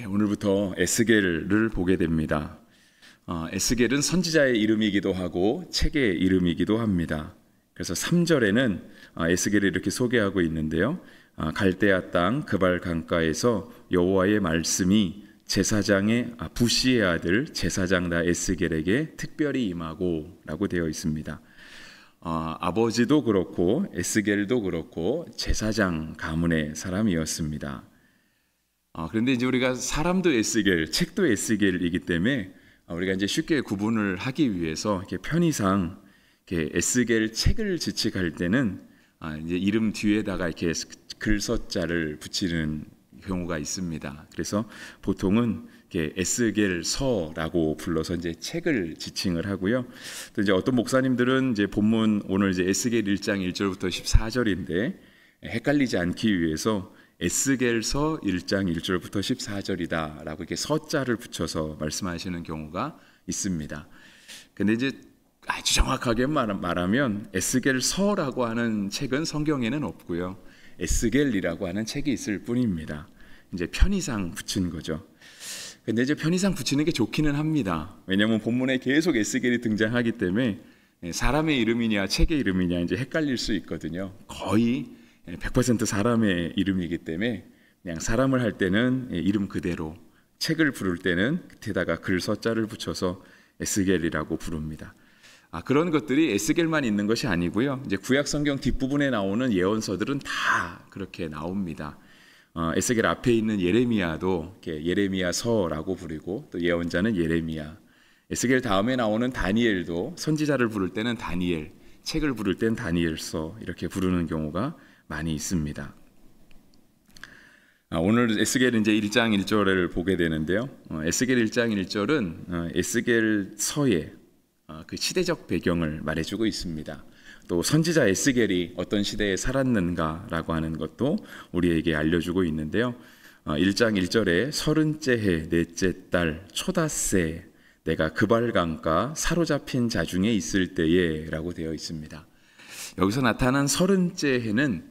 오늘부터 에스겔을 보게 됩니다. 에스겔은 선지자의 이름이기도 하고 책의 이름이기도 합니다. 그래서 3절에는 에스겔을 이렇게 소개하고 있는데요. 갈대아 땅 그발 강가에서 여호와의 말씀이 제사장의 부시의 아들 제사장 나 에스겔에게 특별히 임하고 라고 되어 있습니다. 아버지도 그렇고 에스겔도 그렇고 제사장 가문의 사람이었습니다. 그런데 이제 우리가 사람도 에스겔, 책도 에스겔이기 때문에 우리가 이제 쉽게 구분을 하기 위해서 이렇게 편의상 이렇게 에스겔 책을 지칭할 때는 이제 이름 뒤에다가 이렇게 글서자를 붙이는 경우가 있습니다. 그래서 보통은 이렇게 에스겔서라고 불러서 이제 책을 지칭을 하고요. 또 이제 어떤 목사님들은 이제 본문 오늘 이제 에스겔 1장 1절부터 14절인데 헷갈리지 않기 위해서 에스겔서 1장 1절부터 14절이다라고 이렇게 서자를 붙여서 말씀하시는 경우가 있습니다. 근데 이제 아주 정확하게 말하면 에스겔서라고 하는 책은 성경에는 없고요. 에스겔이라고 하는 책이 있을 뿐입니다. 이제 편의상 붙인 거죠. 근데 이제 편의상 붙이는 게 좋기는 합니다. 왜냐하면 본문에 계속 에스겔이 등장하기 때문에 사람의 이름이냐 책의 이름이냐 이제 헷갈릴 수 있거든요. 거의 100% 사람의 이름이기 때문에 그냥 사람을 할 때는 이름 그대로, 책을 부를 때는 끝에다가 글서자를 붙여서 에스겔이라고 부릅니다. 그런 것들이 에스겔만 있는 것이 아니고요. 이제 구약 성경 뒷부분에 나오는 예언서들은 다 그렇게 나옵니다. 에스겔 앞에 있는 예레미야도 이렇게 예레미야서라고 부르고 또 예언자는 예레미야. 에스겔 다음에 나오는 다니엘도 선지자를 부를 때는 다니엘, 책을 부를 때는 다니엘서 이렇게 부르는 경우가 많이 있습니다. 오늘 에스겔 이제 1장 1절을 보게 되는데요. 에스겔 1장 1절은 에스겔서의 그 시대적 배경을 말해주고 있습니다. 또 선지자 에스겔이 어떤 시대에 살았는가라고 하는 것도 우리에게 알려주고 있는데요. 1장 1절에 30째 해 넷째 달 초닷새 내가 그발 강가 사로잡힌 자 중에 있을 때에 라고 되어 있습니다. 여기서 나타난 30째 해는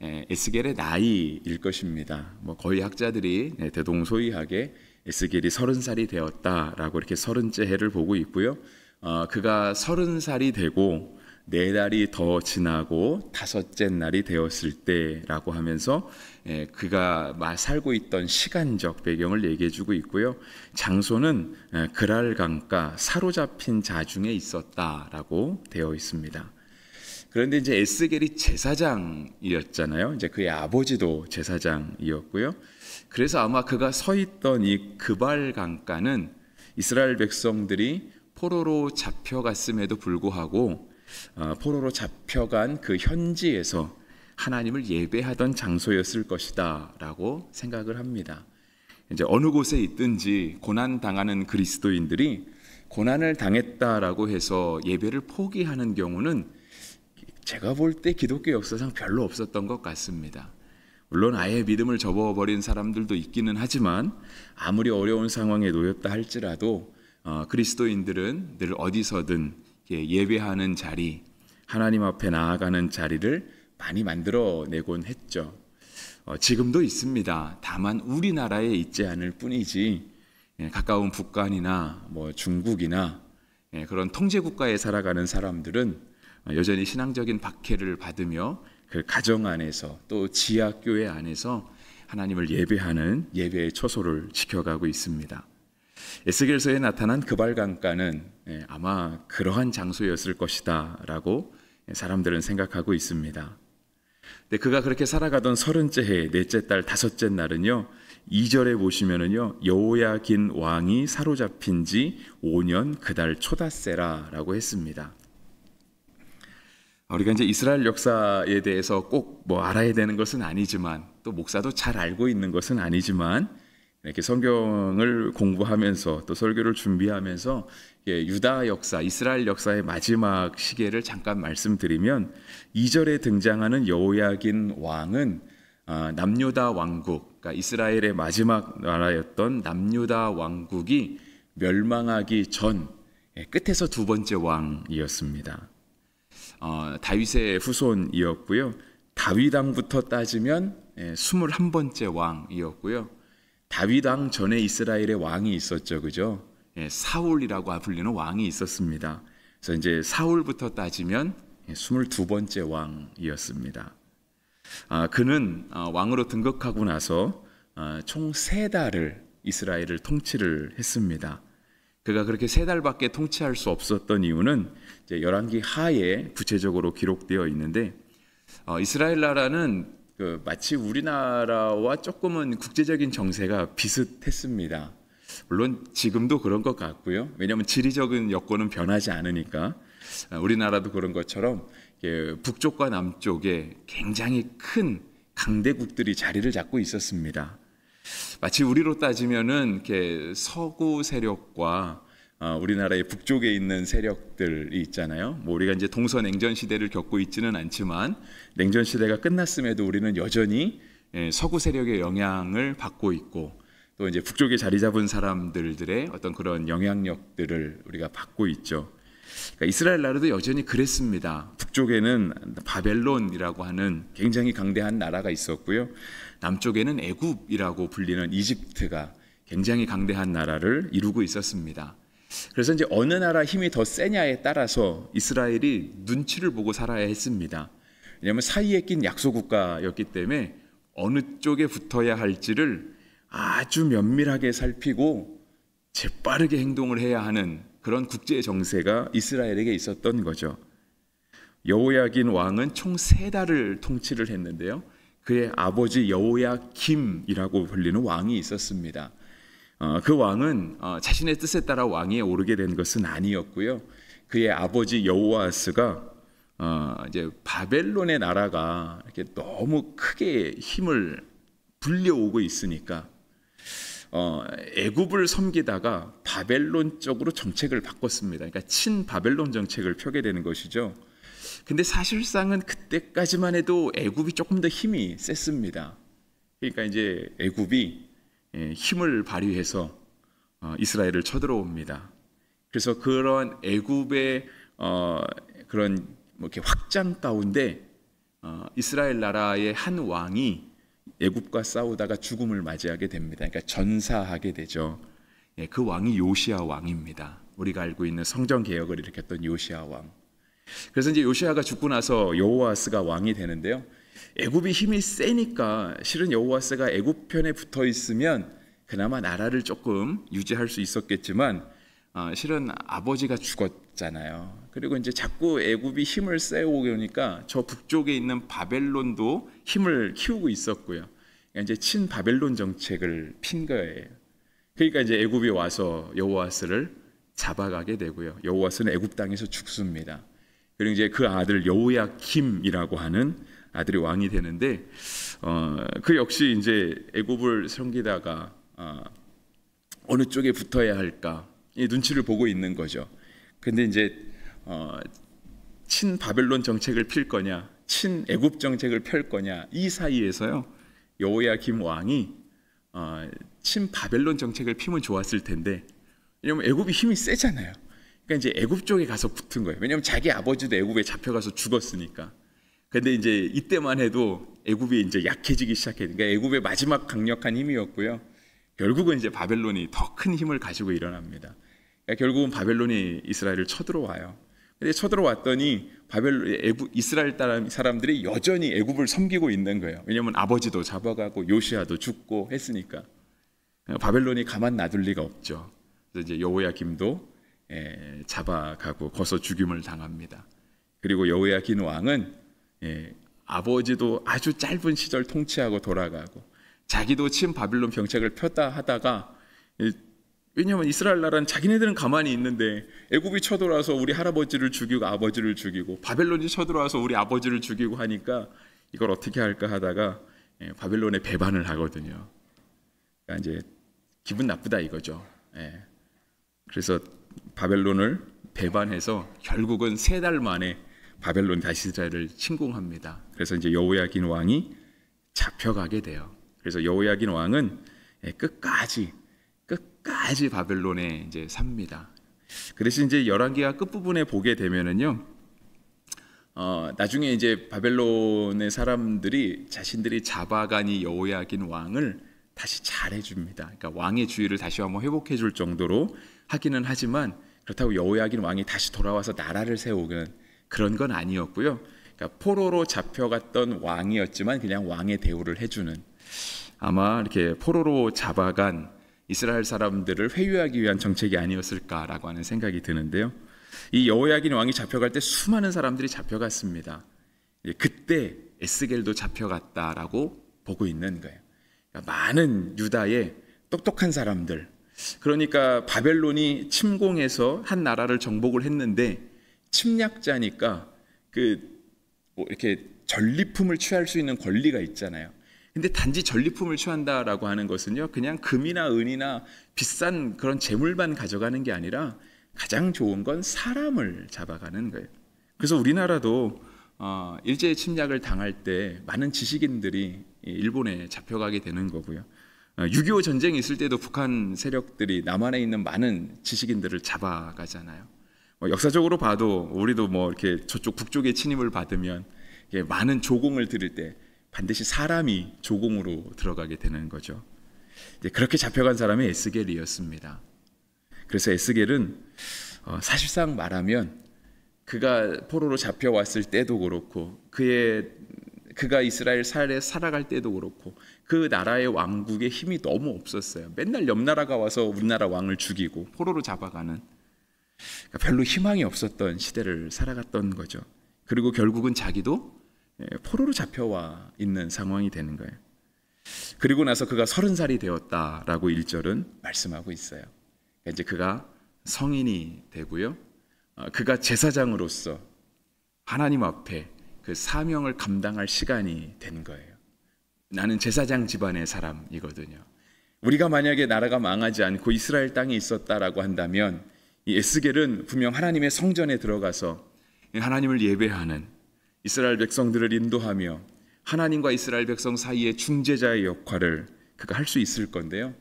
에스겔의 나이일 것입니다. 거의 학자들이 대동소이하게 에스겔이 30살이 되었다라고 이렇게 30째 해를 보고 있고요. 그가 30살이 되고 4달이 더 지나고 5째 날이 되었을 때라고 하면서 그가 살고 있던 시간적 배경을 얘기해주고 있고요. 장소는 그랄 강가 사로잡힌 자 중에 있었다라고 되어 있습니다. 그런데 이제 에스겔이 제사장이었잖아요. 이제 그의 아버지도 제사장이었고요. 그래서 아마 그가 서 있던 이 그발 강가는 이스라엘 백성들이 포로로 잡혀갔음에도 불구하고 포로로 잡혀간 그 현지에서 하나님을 예배하던 장소였을 것이다 라고 생각을 합니다. 이제 어느 곳에 있든지 고난 당하는 그리스도인들이 고난을 당했다라고 해서 예배를 포기하는 경우는 제가 볼 때 기독교 역사상 별로 없었던 것 같습니다. 물론 아예 믿음을 접어버린 사람들도 있기는 하지만 아무리 어려운 상황에 놓였다 할지라도 그리스도인들은 늘 어디서든 예배하는 자리, 하나님 앞에 나아가는 자리를 많이 만들어내곤 했죠. 지금도 있습니다. 다만 우리나라에 있지 않을 뿐이지 가까운 북한이나 중국이나 그런 통제국가에 살아가는 사람들은 여전히 신앙적인 박해를 받으며 그 가정 안에서 또 지하교회 안에서 하나님을 예배하는 예배의 처소를 지켜가고 있습니다. 에스겔서에 나타난 그발 강가는 아마 그러한 장소였을 것이다 라고 사람들은 생각하고 있습니다. 근데 그가 그렇게 살아가던 30째 해 넷째 달 5째 날은요 2절에 보시면은요 여호야긴 왕이 사로잡힌 지 5년 그달 초닷새라 라고 했습니다. 우리가 이제 이스라엘 역사에 대해서 꼭 알아야 되는 것은 아니지만 또 목사도 잘 알고 있는 것은 아니지만 이렇게 성경을 공부하면서 또 설교를 준비하면서 유다 역사, 이스라엘 역사의 마지막 시기를 잠깐 말씀드리면 2절에 등장하는 여호야긴 왕은 남유다 왕국, 그러니까 이스라엘의 마지막 나라였던 남유다 왕국이 멸망하기 전 끝에서 두 번째 왕이었습니다. 다윗의 후손이었고요. 다윗 왕부터 따지면 21번째 왕이었고요. 다윗 왕 전에 이스라엘의 왕이 있었죠, 그죠? 사울이라고 불리는 왕이 있었습니다. 그래서 이제 사울부터 따지면 22번째 왕이었습니다. 그는 왕으로 등극하고 나서 총 3달을 이스라엘을 통치를 했습니다. 그가 그렇게 3달밖에 통치할 수 없었던 이유는 이제 열왕기 하에 구체적으로 기록되어 있는데, 이스라엘 나라는 마치 우리나라와 조금은 국제적인 정세가 비슷했습니다. 물론 지금도 그런 것 같고요. 왜냐하면 지리적인 여건은 변하지 않으니까. 우리나라도 그런 것처럼 북쪽과 남쪽에 굉장히 큰 강대국들이 자리를 잡고 있었습니다. 마치 우리로 따지면은 이렇게 서구 세력과 우리나라의 북쪽에 있는 세력들이 있잖아요. 뭐 우리가 이제 동서 냉전 시대를 겪고 있지는 않지만 냉전 시대가 끝났음에도 우리는 여전히 서구 세력의 영향을 받고 있고, 또 이제 북쪽에 자리 잡은 사람들의 어떤 그런 영향력들을 우리가 받고 있죠. 그러니까 이스라엘 나라도 여전히 그랬습니다. 북쪽에는 바벨론이라고 하는 굉장히 강대한 나라가 있었고요. 남쪽에는 애굽이라고 불리는 이집트가 굉장히 강대한 나라를 이루고 있었습니다. 그래서 이제 어느 나라 힘이 더 세냐에 따라서 이스라엘이 눈치를 보고 살아야 했습니다. 왜냐하면 사이에 낀 약소 국가였기 때문에 어느 쪽에 붙어야 할지를 아주 면밀하게 살피고 재빠르게 행동을 해야 하는 그런 국제 정세가 이스라엘에게 있었던 거죠. 여호야긴 왕은 총 3달을 통치를 했는데요. 그의 아버지 여호야김이라고 불리는 왕이 있었습니다. 그 왕은 자신의 뜻에 따라 왕위에 오르게 된 것은 아니었고요. 그의 아버지 여호아스가 이제 바벨론의 나라가 이렇게 너무 크게 힘을 불려오고 있으니까 애굽을 섬기다가 바벨론 쪽으로 정책을 바꿨습니다. 그러니까 친바벨론 정책을 펴게 되는 것이죠. 근데 사실상은 그때까지만 해도 애굽이 조금 더 힘이 셌습니다. 그러니까 이제 애굽이 힘을 발휘해서 이스라엘을 쳐들어옵니다. 그래서 그런 애굽의 그런 뭐 이렇게 확장 가운데 이스라엘 나라의 한 왕이 애굽과 싸우다가 죽음을 맞이하게 됩니다. 그러니까 전사하게 되죠. 그 왕이 요시야 왕입니다. 우리가 알고 있는 성전 개혁을 일으켰던 요시야 왕. 그래서 이제 요시야가 죽고 나서 여호아스가 왕이 되는데요. 애굽이 힘이 세니까 실은 여호아스가 애굽 편에 붙어 있으면 그나마 나라를 조금 유지할 수 있었겠지만 실은 아버지가 죽었잖아요. 그리고 이제 자꾸 애굽이 힘을 세우니까 저 북쪽에 있는 바벨론도 힘을 키우고 있었고요. 그러니까 이제 친바벨론 정책을 핀 거예요. 그러니까 이제 애굽이 와서 여호아스를 잡아가게 되고요. 여호아스는 애굽 땅에서 죽습니다. 그리고 이제 그 아들 여호야김이라고 하는 아들이 왕이 되는데, 그 역시 이제 애굽을 섬기다가 어느 쪽에 붙어야 할까 이 눈치를 보고 있는 거죠. 근데 이제 친바벨론 정책을 필 거냐, 친애굽 정책을 펼 거냐, 이 사이에서요 여호야김 왕이 친바벨론 정책을 피면 좋았을 텐데, 왜냐면 애굽이 힘이 세잖아요. 그러니까 이제 애굽 쪽에 가서 붙은 거예요. 왜냐면 자기 아버지도 애굽에 잡혀가서 죽었으니까. 근데 이제 이때만 해도 애굽이 이제 약해지기 시작했으니까, 그러니까 애굽의 마지막 강력한 힘이었고요. 결국은 이제 바벨론이 더 큰 힘을 가지고 일어납니다. 그러니까 결국은 바벨론이 이스라엘을 쳐들어와요. 근데 쳐들어왔더니 이스라엘 사람들이 여전히 애굽을 섬기고 있는 거예요. 왜냐하면 아버지도 잡아가고 요시야도 죽고 했으니까 바벨론이 가만 놔둘 리가 없죠. 그래서 이제 여호야김도 잡아가고 거서 죽임을 당합니다. 그리고 여호야긴 왕은 아버지도 아주 짧은 시절 통치하고 돌아가고, 자기도 친바벨론 정책을 폈다 하다가, 왜냐하면 이스라엘 나라는 자기네들은 가만히 있는데 애굽이 쳐들어와서 우리 할아버지를 죽이고 아버지를 죽이고, 바벨론이 쳐들어와서 우리 아버지를 죽이고 하니까 이걸 어떻게 할까 하다가 바벨론에 배반을 하거든요. 그러니까 이제 기분 나쁘다 이거죠. 그래서 바벨론을 배반해서 결국은 3달 만에 바벨론 다시 이스라엘을 침공합니다. 그래서 이제 여호야긴 왕이 잡혀가게 돼요. 그래서 여호야긴 왕은 끝까지 바벨론에 이제 삽니다. 그 대신 이제 열왕기하 끝부분에 보게 되면은요, 나중에 이제 바벨론의 사람들이 자신들이 잡아간 이 여호야긴 왕을 다시 잘해줍니다. 그러니까 왕의 주의를 다시 한번 회복해줄 정도로 하기는 하지만 그렇다고 여호야긴 왕이 다시 돌아와서 나라를 세우는 그런 건 아니었고요. 그러니까 포로로 잡혀갔던 왕이었지만 그냥 왕의 대우를 해주는, 아마 이렇게 포로로 잡아간 이스라엘 사람들을 회유하기 위한 정책이 아니었을까라고 하는 생각이 드는데요. 이 여호야긴 왕이 잡혀갈 때 수많은 사람들이 잡혀갔습니다. 그때 에스겔도 잡혀갔다라고 보고 있는 거예요. 그러니까 많은 유다의 똑똑한 사람들, 그러니까 바벨론이 침공해서 한 나라를 정복을 했는데 침략자니까 뭐 이렇게 전리품을 취할 수 있는 권리가 있잖아요. 근데 단지 전리품을 취한다라고 하는 것은요, 그냥 금이나 은이나 비싼 그런 재물만 가져가는 게 아니라 가장 좋은 건 사람을 잡아가는 거예요. 그래서 우리나라도 일제 침략을 당할 때 많은 지식인들이 일본에 잡혀가게 되는 거고요. 6.25 전쟁이 있을 때도 북한 세력들이 남한에 있는 많은 지식인들을 잡아가잖아요. 역사적으로 봐도 우리도 뭐 이렇게 저쪽 북쪽의 침입을 받으면 많은 조공을 들을 때 반드시 사람이 조공으로 들어가게 되는 거죠. 그렇게 잡혀간 사람이 에스겔이었습니다. 그래서 에스겔은 사실상 말하면 그가 포로로 잡혀왔을 때도 그렇고 그가 이스라엘 사회에 살아갈 때도 그렇고 그 나라의 왕국의 힘이 너무 없었어요. 맨날 옆 나라가 와서 우리나라 왕을 죽이고 포로로 잡아가는, 그러니까 별로 희망이 없었던 시대를 살아갔던 거죠. 그리고 결국은 자기도 포로로 잡혀와 있는 상황이 되는 거예요. 그리고 나서 그가 30살이 되었다라고 1절은 말씀하고 있어요. 그러니까 이제 그가 성인이 되고요. 그가 제사장으로서 하나님 앞에 그 사명을 감당할 시간이 된 거예요. 나는 제사장 집안의 사람이거든요. 우리가 만약에 나라가 망하지 않고 이스라엘 땅에 있었다라고 한다면 이 에스겔은 분명 하나님의 성전에 들어가서 하나님을 예배하는, 이스라엘 백성들을 인도하며 하나님과 이스라엘 백성 사이의 중재자의 역할을 그가 할 수 있을 건데요.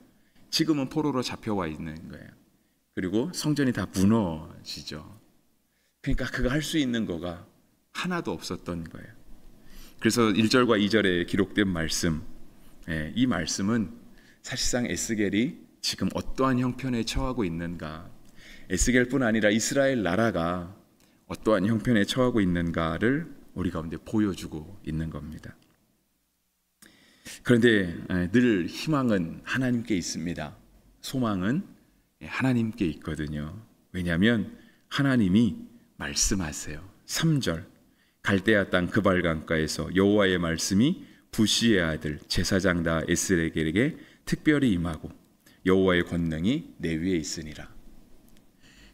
지금은 포로로 잡혀와 있는 거예요. 그리고 성전이 다 무너지죠. 그러니까 그가 할 수 있는 거가 하나도 없었던 거예요. 그래서 1절과 2절에 기록된 말씀, 이 말씀은 사실상 에스겔이 지금 어떠한 형편에 처하고 있는가, 에스겔뿐 아니라 이스라엘 나라가 어떠한 형편에 처하고 있는가를 우리 가운데 보여주고 있는 겁니다. 그런데 늘 희망은 하나님께 있습니다. 소망은 하나님께 있거든요. 왜냐하면 하나님이 말씀하세요. 3절, 갈대아 땅 그발강가에서 여호와의 말씀이 부시의 아들 제사장 다 에스겔에게 특별히 임하고 여호와의 권능이 내 위에 있으니라.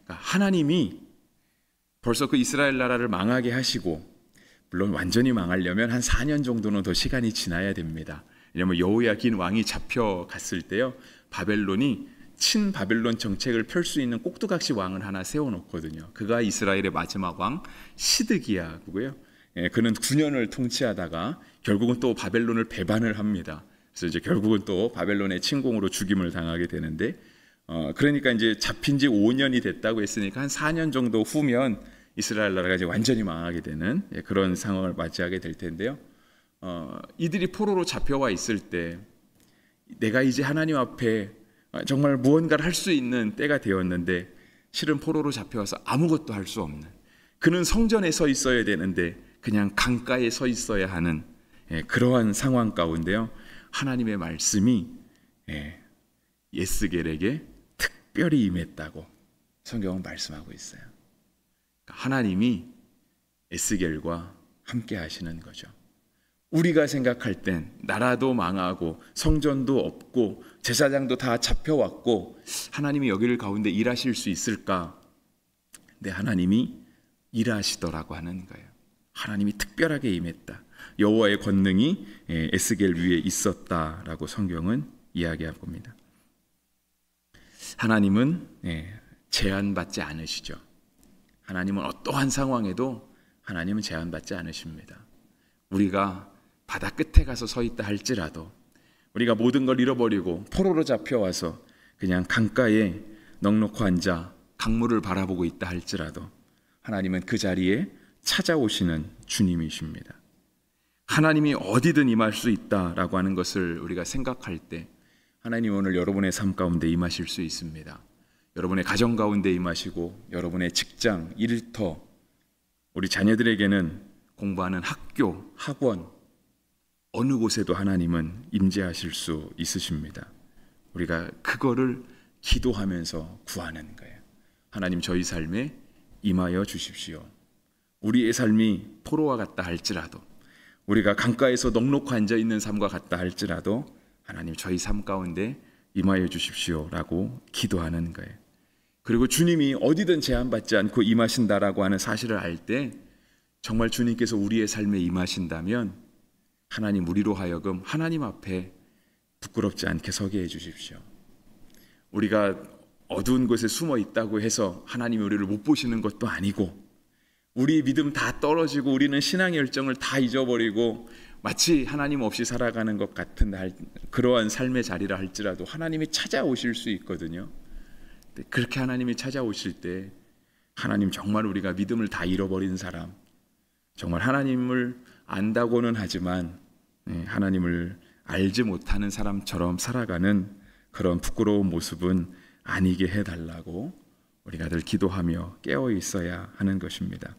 그러니까 하나님이 벌써 그 이스라엘 나라를 망하게 하시고, 물론 완전히 망하려면 한 4년 정도는 더 시간이 지나야 됩니다. 왜냐하면 여호야긴 왕이 잡혀갔을 때요, 바벨론이 친바벨론 정책을 펼 수 있는 꼭두각시 왕을 하나 세워놓거든요. 그가 이스라엘의 마지막 왕 시드기야고요. 그는 9년을 통치하다가 결국은 또 바벨론을 배반을 합니다. 그래서 이제 결국은 또 바벨론의 침공으로 죽임을 당하게 되는데, 그러니까 이제 잡힌 지 5년이 됐다고 했으니까 한 4년 정도 후면 이스라엘 나라가 이제 완전히 망하게 되는 그런 상황을 맞이하게 될 텐데요. 이들이 포로로 잡혀와 있을 때 내가 이제 하나님 앞에 정말 무언가를 할 수 있는 때가 되었는데 실은 포로로 잡혀와서 아무것도 할 수 없는, 그는 성전에 서 있어야 되는데 그냥 강가에 서 있어야 하는 그러한 상황 가운데요, 하나님의 말씀이 에스겔에게 특별히 임했다고 성경은 말씀하고 있어요. 하나님이 에스겔과 함께 하시는 거죠. 우리가 생각할 땐 나라도 망하고 성전도 없고 제사장도 다 잡혀왔고 하나님이 여기를 가운데 일하실 수 있을까? 근데 하나님이 일하시더라고 하는 거예요. 하나님이 특별하게 임했다. 여호와의 권능이 에스겔 위에 있었다라고 성경은 이야기하고 봅니다. 하나님은 제한받지 않으시죠. 하나님은 어떠한 상황에도 하나님은 제한받지 않으십니다. 우리가 바다 끝에 가서 서 있다 할지라도, 우리가 모든 걸 잃어버리고 포로로 잡혀와서 그냥 강가에 넋놓고 앉아 강물을 바라보고 있다 할지라도 하나님은 그 자리에 찾아오시는 주님이십니다. 하나님이 어디든 임할 수 있다라고 하는 것을 우리가 생각할 때 하나님 오늘 여러분의 삶 가운데 임하실 수 있습니다. 여러분의 가정 가운데 임하시고 여러분의 직장, 일터, 우리 자녀들에게는 공부하는 학교, 학원 어느 곳에도 하나님은 임재하실 수 있으십니다. 우리가 그거를 기도하면서 구하는 거예요. 하나님 저희 삶에 임하여 주십시오. 우리의 삶이 포로와 같다 할지라도 우리가 강가에서 넉넉히 앉아있는 삶과 같다 할지라도 하나님 저희 삶 가운데 임하여 주십시오라고 기도하는 거예요. 그리고 주님이 어디든 제한받지 않고 임하신다라고 하는 사실을 알 때 정말 주님께서 우리의 삶에 임하신다면 하나님 우리로 하여금 하나님 앞에 부끄럽지 않게 서게 해주십시오. 우리가 어두운 곳에 숨어 있다고 해서 하나님이 우리를 못 보시는 것도 아니고 우리 믿음 다 떨어지고 우리는 신앙의 열정을 다 잊어버리고 마치 하나님 없이 살아가는 것 같은 그러한 삶의 자리라 할지라도 하나님이 찾아오실 수 있거든요. 그렇게 하나님이 찾아오실 때 하나님 정말 우리가 믿음을 다 잃어버린 사람, 정말 하나님을 안다고는 하지만 하나님을 알지 못하는 사람처럼 살아가는 그런 부끄러운 모습은 아니게 해달라고 우리가 늘 기도하며 깨어 있어야 하는 것입니다.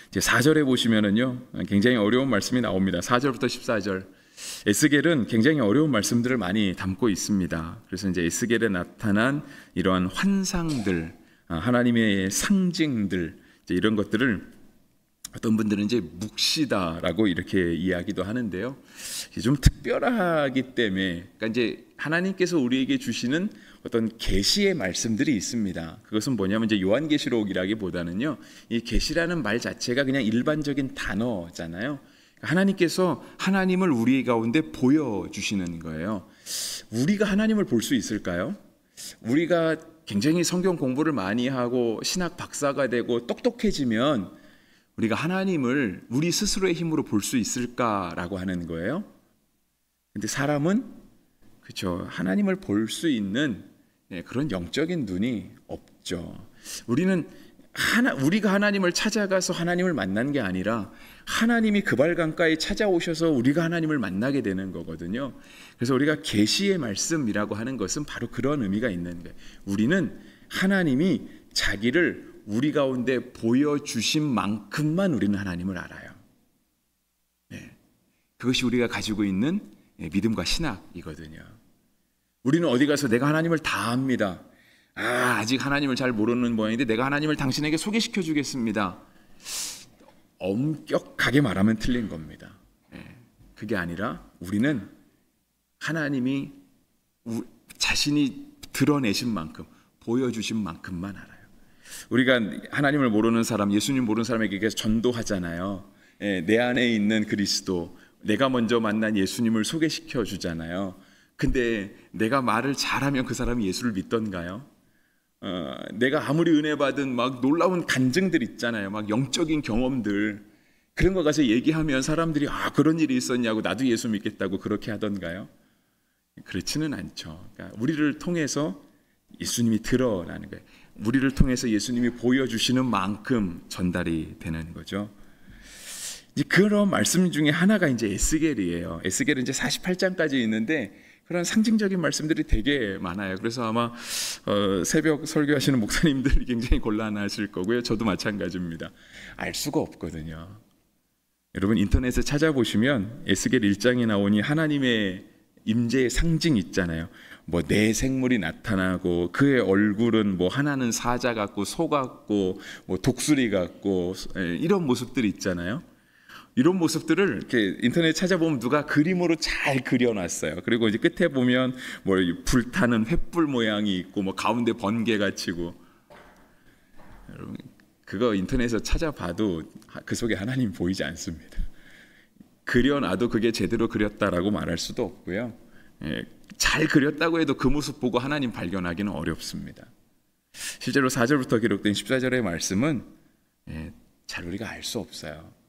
이제 4절에 보시면은요, 굉장히 어려운 말씀이 나옵니다. 4절부터 14절. 에스겔은 굉장히 어려운 말씀들을 많이 담고 있습니다. 그래서 이제 에스겔에 나타난 이러한 환상들, 하나님의 상징들, 이제 이런 것들을 어떤 분들은 이제 묵시다라고 이렇게 이야기도 하는데요. 좀 특별하기 때문에, 그러니까 이제 하나님께서 우리에게 주시는 어떤 계시의 말씀들이 있습니다. 그것은 뭐냐면 이제 요한계시록이라기보다는요, 이 계시라는 말 자체가 그냥 일반적인 단어잖아요. 하나님께서 하나님을 우리 가운데 보여주시는 거예요. 우리가 하나님을 볼 수 있을까요? 우리가 굉장히 성경 공부를 많이 하고 신학 박사가 되고 똑똑해지면 우리가 하나님을 우리 스스로의 힘으로 볼 수 있을까라고 하는 거예요. 근데 사람은 그렇죠, 하나님을 볼 수 있는 그런 영적인 눈이 없죠. 우리가 하나님을 찾아가서 하나님을 만난 게 아니라 하나님이 그발강가에 찾아오셔서 우리가 하나님을 만나게 되는 거거든요. 그래서 우리가 계시의 말씀이라고 하는 것은 바로 그런 의미가 있는 거예요. 우리는 하나님이 자기를 우리 가운데 보여주신 만큼만 우리는 하나님을 알아요. 그것이 우리가 가지고 있는 믿음과 신학이거든요. 우리는 어디 가서 내가 하나님을 다 압니다. 아직 하나님을 잘 모르는 모양인데 내가 하나님을 당신에게 소개시켜 주겠습니다. 엄격하게 말하면 틀린 겁니다. 그게 아니라 우리는 하나님이 자신이 드러내신 만큼, 보여주신 만큼만 알아요. 우리가 하나님을 모르는 사람, 예수님 모르는 사람에게 계속 전도하잖아요. 내 안에 있는 그리스도, 내가 먼저 만난 예수님을 소개시켜 주잖아요. 근데 내가 말을 잘하면 그 사람이 예수를 믿던가요? 내가 아무리 은혜 받은 막 놀라운 간증들 있잖아요. 막 영적인 경험들, 그런 거 가서 얘기하면 사람들이 그런 일이 있었냐고 나도 예수 믿겠다고 그렇게 하던가요? 그렇지는 않죠. 그러니까 우리를 통해서 예수님이 드러나는 거예요. 우리를 통해서 예수님이 보여주시는 만큼 전달이 되는 거죠. 이제 그런 말씀 중에 하나가 이제 에스겔이에요. 에스겔은 이제 48장까지 있는데 그런 상징적인 말씀들이 되게 많아요. 그래서 아마 새벽 설교하시는 목사님들이 굉장히 곤란하실 거고요. 저도 마찬가지입니다. 알 수가 없거든요. 여러분 인터넷에 찾아보시면 에스겔 1장에 나오니 하나님의 임재의 상징 있잖아요. 뭐 내 생물이 나타나고 그의 얼굴은 뭐 하나는 사자 같고 소 같고 뭐 독수리 같고 이런 모습들이 있잖아요. 이런 모습들을 이렇게 인터넷에 찾아보면 누가 그림으로 잘 그려놨어요. 그리고 이제 끝에 보면 뭐 불타는 횃불 모양이 있고 뭐 가운데 번개가 치고, 여러분 그거 인터넷에서 찾아봐도 그 속에 하나님 보이지 않습니다. 그려놔도 그게 제대로 그렸다라고 말할 수도 없고요. 잘 그렸다고 해도 그 모습 보고 하나님 발견하기는 어렵습니다. 실제로 4절부터 기록된 14절의 말씀은 잘 우리가 알 수 없어요.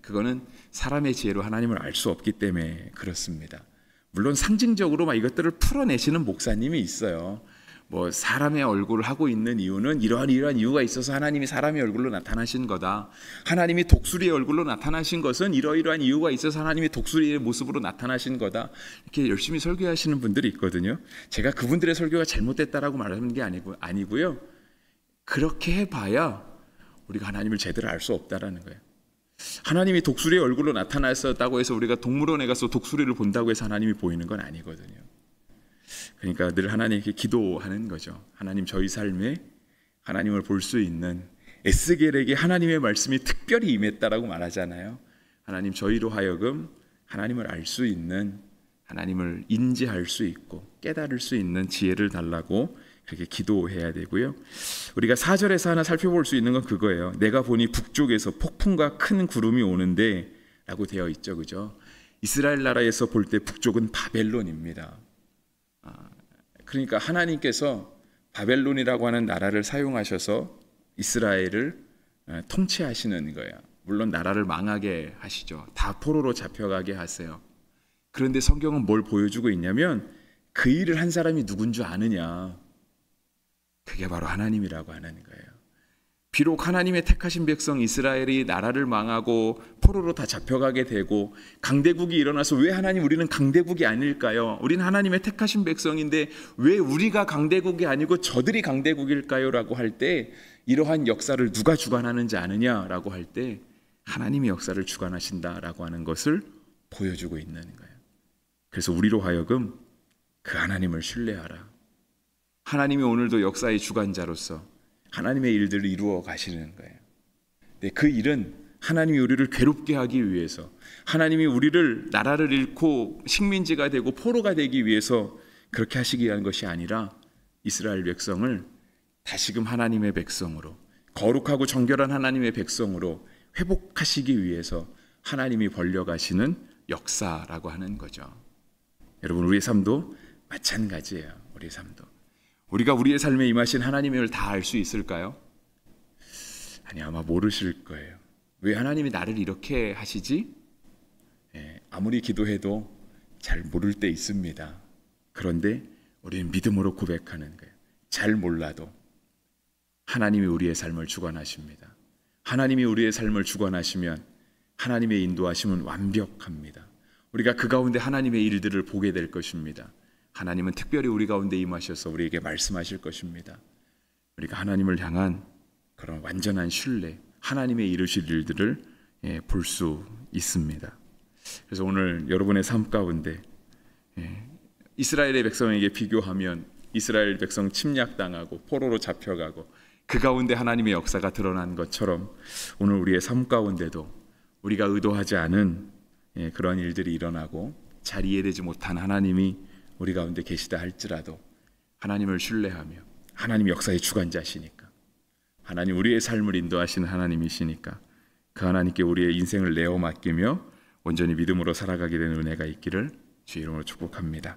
그거는 사람의 지혜로 하나님을 알 수 없기 때문에 그렇습니다. 물론 상징적으로 막 이것들을 풀어내시는 목사님이 있어요. 뭐 사람의 얼굴을 하고 있는 이유는 이러한 이유가 있어서 하나님이 사람의 얼굴로 나타나신 거다. 하나님이 독수리의 얼굴로 나타나신 것은 이러이러한 이유가 있어서 하나님이 독수리의 모습으로 나타나신 거다. 이렇게 열심히 설교하시는 분들이 있거든요. 제가 그분들의 설교가 잘못됐다라고 말하는 게 아니고요. 그렇게 해봐야 우리가 하나님을 제대로 알 수 없다라는 거예요. 하나님이 독수리의 얼굴로 나타났었다고 해서 우리가 동물원에 가서 독수리를 본다고 해서 하나님이 보이는 건 아니거든요. 그러니까 늘 하나님께 기도하는 거죠. 하나님, 저희 삶에 하나님을 볼 수 있는, 에스겔에게 하나님의 말씀이 특별히 임했다라고 말하잖아요. 하나님, 저희로 하여금 하나님을 알 수 있는, 하나님을 인지할 수 있고 깨달을 수 있는 지혜를 달라고 그렇게 기도해야 되고요. 우리가 4절에서 하나 살펴볼 수 있는 건 그거예요. 내가 보니 북쪽에서 폭풍과 큰 구름이 오는데 라고 되어 있죠. 그죠? 이스라엘 나라에서 볼 때 북쪽은 바벨론입니다. 그러니까 하나님께서 바벨론이라고 하는 나라를 사용하셔서 이스라엘을 통치하시는 거예요. 물론 나라를 망하게 하시죠. 다 포로로 잡혀가게 하세요. 그런데 성경은 뭘 보여주고 있냐면 그 일을 한 사람이 누군 줄 아느냐? 그게 바로 하나님이라고 하는 거예요. 비록 하나님의 택하신 백성 이스라엘이 나라를 망하고 포로로 다 잡혀가게 되고 강대국이 일어나서 왜 하나님 우리는 강대국이 아닐까요? 우린 하나님의 택하신 백성인데 왜 우리가 강대국이 아니고 저들이 강대국일까요? 라고 할 때 이러한 역사를 누가 주관하는지 아느냐라고 할 때 하나님이 역사를 주관하신다라고 하는 것을 보여주고 있는 거예요. 그래서 우리로 하여금 그 하나님을 신뢰하라. 하나님이 오늘도 역사의 주관자로서 하나님의 일들을 이루어 가시는 거예요. 네, 그 일은 하나님이 우리를 괴롭게 하기 위해서, 하나님이 우리를 나라를 잃고 식민지가 되고 포로가 되기 위해서 그렇게 하시기 위한 것이 아니라 이스라엘 백성을 다시금 하나님의 백성으로, 거룩하고 정결한 하나님의 백성으로 회복하시기 위해서 하나님이 벌려가시는 역사라고 하는 거죠. 여러분, 우리의 삶도 마찬가지예요. 우리의 삶도. 우리가 우리의 삶에 임하신 하나님을 다 알 수 있을까요? 아니, 아마 모르실 거예요. 왜 하나님이 나를 이렇게 하시지? 아무리 기도해도 잘 모를 때 있습니다. 그런데 우리는 믿음으로 고백하는 거예요. 잘 몰라도 하나님이 우리의 삶을 주관하십니다. 하나님이 우리의 삶을 주관하시면 하나님의 인도하심은 완벽합니다. 우리가 그 가운데 하나님의 일들을 보게 될 것입니다. 하나님은 특별히 우리 가운데 임하셔서 우리에게 말씀하실 것입니다. 우리가 하나님을 향한 그런 완전한 신뢰, 하나님의 이루실 일들을 볼 수 있습니다. 그래서 오늘 여러분의 삶 가운데 이스라엘의 백성에게 비교하면 이스라엘 백성 침략당하고 포로로 잡혀가고 그 가운데 하나님의 역사가 드러난 것처럼 오늘 우리의 삶 가운데도 우리가 의도하지 않은 그런 일들이 일어나고 잘 이해되지 못한 하나님이 우리 가운데 계시다 할지라도 하나님을 신뢰하며, 하나님 역사의 주관자시니까, 하나님 우리의 삶을 인도하시는 하나님이시니까 그 하나님께 우리의 인생을 내어 맡기며 온전히 믿음으로 살아가게 되는 은혜가 있기를 주의 이름으로 축복합니다.